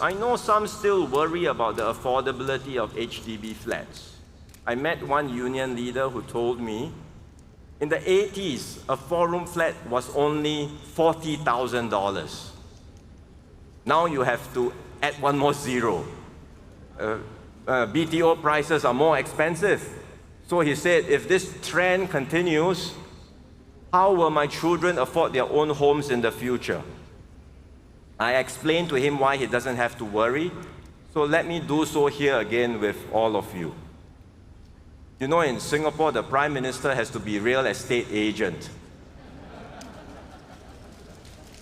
I know some still worry about the affordability of HDB flats. I met one union leader who told me in the 80s, a 4-room flat was only $40,000. Now you have to add one more zero. BTO prices are more expensive. So he said, if this trend continues, how will my children afford their own homes in the future? I explained to him why he doesn't have to worry. So let me do so here again with all of you. You know, in Singapore, the Prime Minister has to be real estate agent.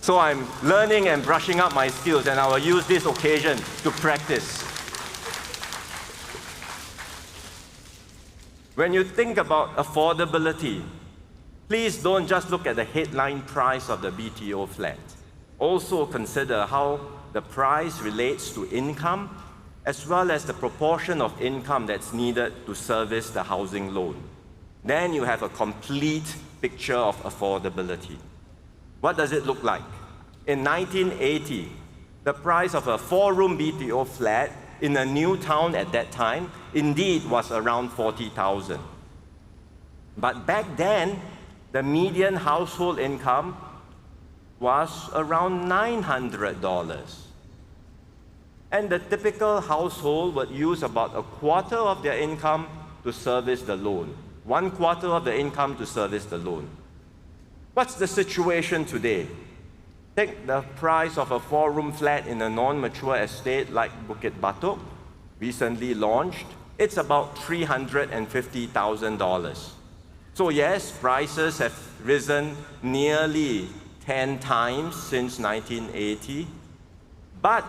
So I'm learning and brushing up my skills, and I will use this occasion to practice. When you think about affordability, please don't just look at the headline price of the BTO flat. Also consider how the price relates to income, as well as the proportion of income that's needed to service the housing loan. Then you have a complete picture of affordability. What does it look like? In 1980, the price of a 4-room BTO flat in a new town at that time indeed was around $40,000. But back then, the median household income was around $900. And the typical household would use about a quarter of their income to service the loan. 1/4 of the income to service the loan. What's the situation today? Take the price of a 4-room flat in a non-mature estate like Bukit Batok, recently launched. It's about $350,000. So yes, prices have risen nearly 10 times since 1980, but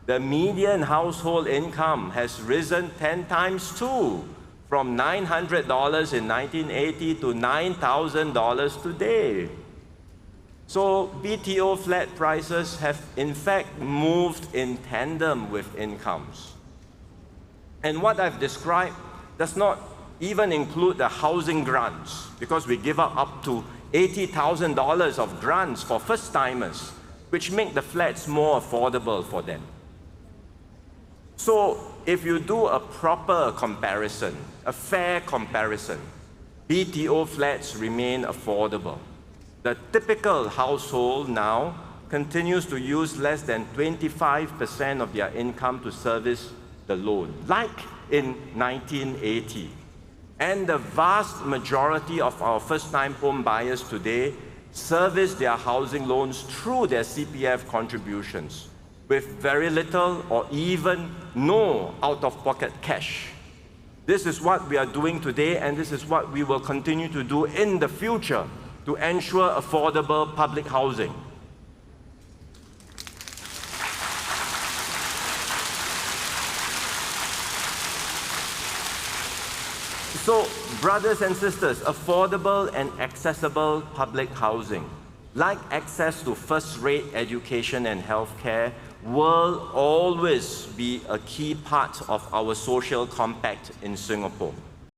the median household income has risen 10 times too, from $900 in 1980 to $9,000 today. So BTO flat prices have in fact moved in tandem with incomes. And what I've described does not even include the housing grants, because we give up to $80,000 of grants for first-timers, which make the flats more affordable for them. So if you do a proper comparison, a fair comparison, BTO flats remain affordable. The typical household now continues to use less than 25% of their income to service the loan, like in 1980. And the vast majority of our first-time home buyers today service their housing loans through their CPF contributions, with very little or even no out-of-pocket cash. This is what we are doing today, and this is what we will continue to do in the future to ensure affordable public housing. So, brothers and sisters, affordable and accessible public housing, like access to first-rate education and healthcare, will always be a key part of our social compact in Singapore.